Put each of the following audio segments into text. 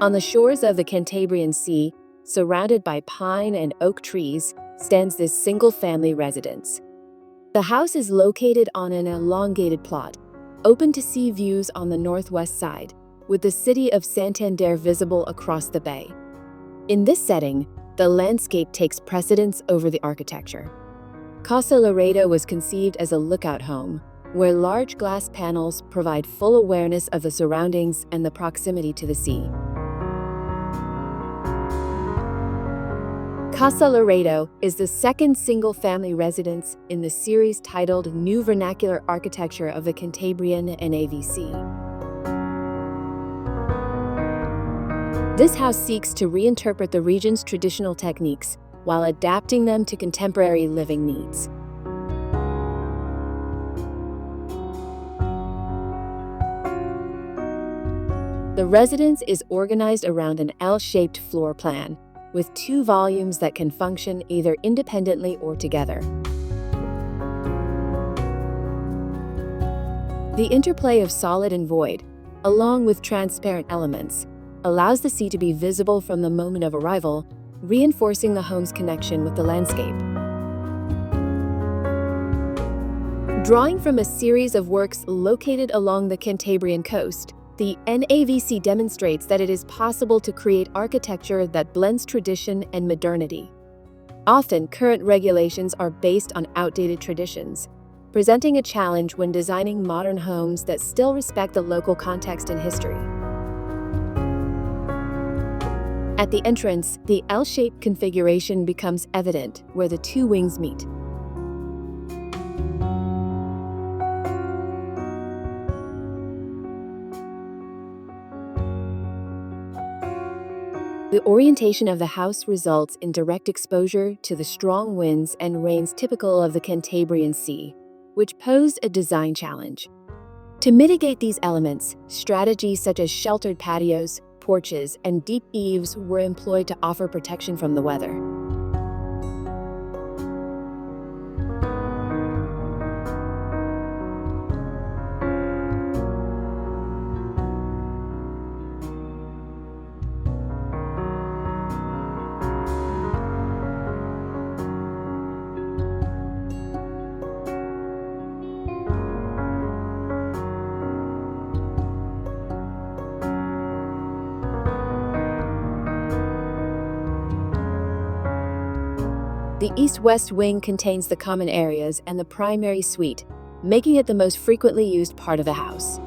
On the shores of the Cantabrian Sea, surrounded by pine and oak trees, stands this single-family residence. The house is located on an elongated plot, open to sea views on the northwest side, with the city of Santander visible across the bay. In this setting, the landscape takes precedence over the architecture. Casa Loredo was conceived as a lookout home, where large glass panels provide full awareness of the surroundings and the proximity to the sea. Casa Loredo is the second single-family residence in the series titled New Vernacular Architecture of the Cantabrian and AVC. This house seeks to reinterpret the region's traditional techniques while adapting them to contemporary living needs. The residence is organized around an L-shaped floor plan, with 2 volumes that can function either independently or together. The interplay of solid and void, along with transparent elements, allows the sea to be visible from the moment of arrival, reinforcing the home's connection with the landscape. Drawing from a series of works located along the Cantabrian coast, the NAVC demonstrates that it is possible to create architecture that blends tradition and modernity. Often, current regulations are based on outdated traditions, presenting a challenge when designing modern homes that still respect the local context and history. At the entrance, the L-shaped configuration becomes evident where the 2 wings meet. The orientation of the house results in direct exposure to the strong winds and rains typical of the Cantabrian Sea, which pose a design challenge. To mitigate these elements, strategies such as sheltered patios, porches, and deep eaves were employed to offer protection from the weather. The east-west wing contains the common areas and the primary suite, making it the most frequently used part of the house.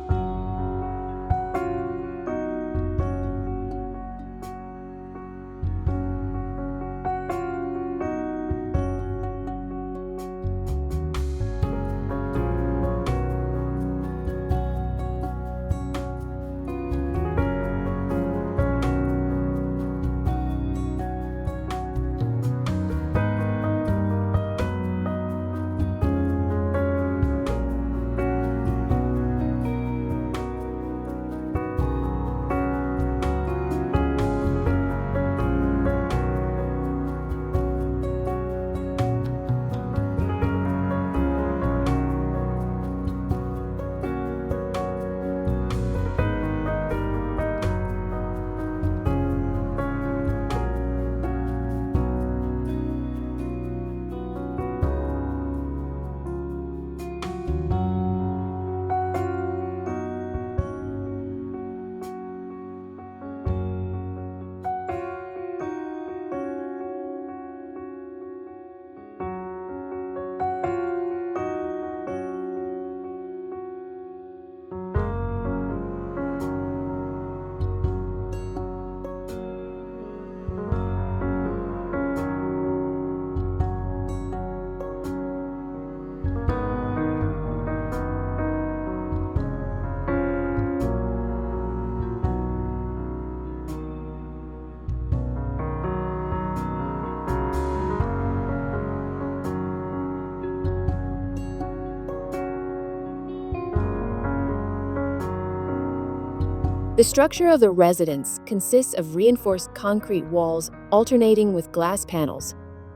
The structure of the residence consists of reinforced concrete walls alternating with glass panels,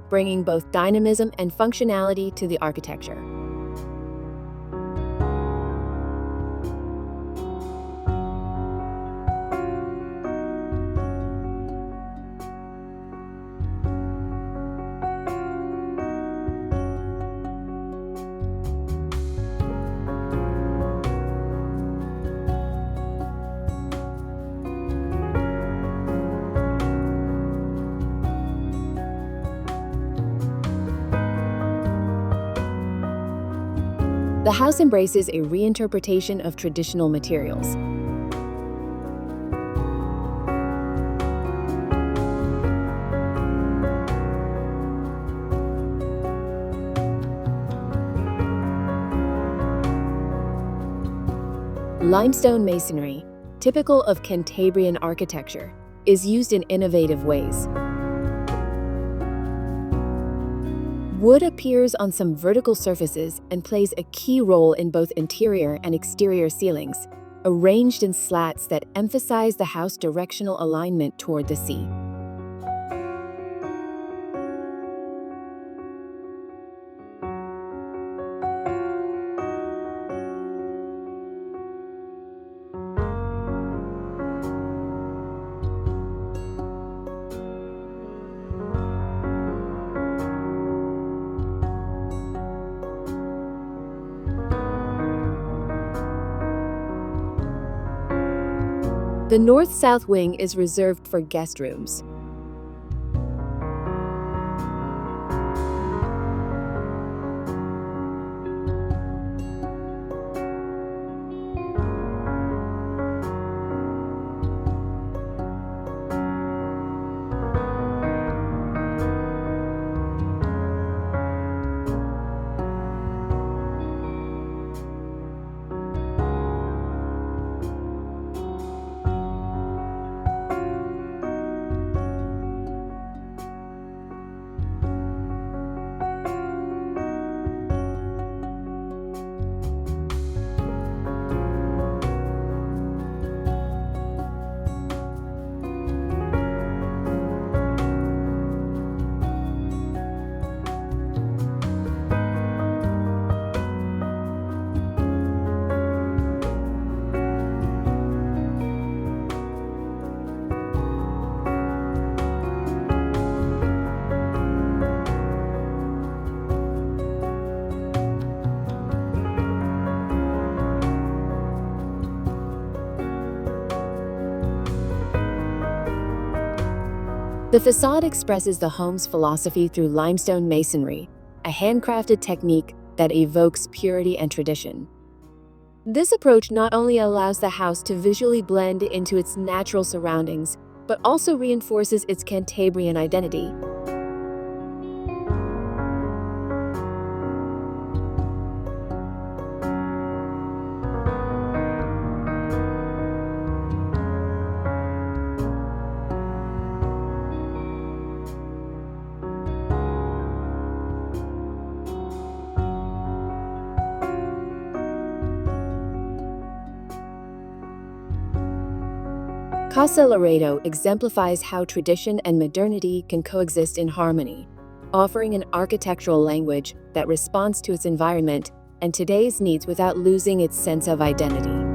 bringing both dynamism and functionality to the architecture. The house embraces a reinterpretation of traditional materials. Limestone masonry, typical of Cantabrian architecture, is used in innovative ways. Wood appears on some vertical surfaces and plays a key role in both interior and exterior ceilings, arranged in slats that emphasize the house's directional alignment toward the sea. The north-south wing is reserved for guest rooms. The facade expresses the home's philosophy through limestone masonry, a handcrafted technique that evokes purity and tradition. This approach not only allows the house to visually blend into its natural surroundings, but also reinforces its Cantabrian identity. Casa Loredo exemplifies how tradition and modernity can coexist in harmony, offering an architectural language that responds to its environment and today's needs without losing its sense of identity.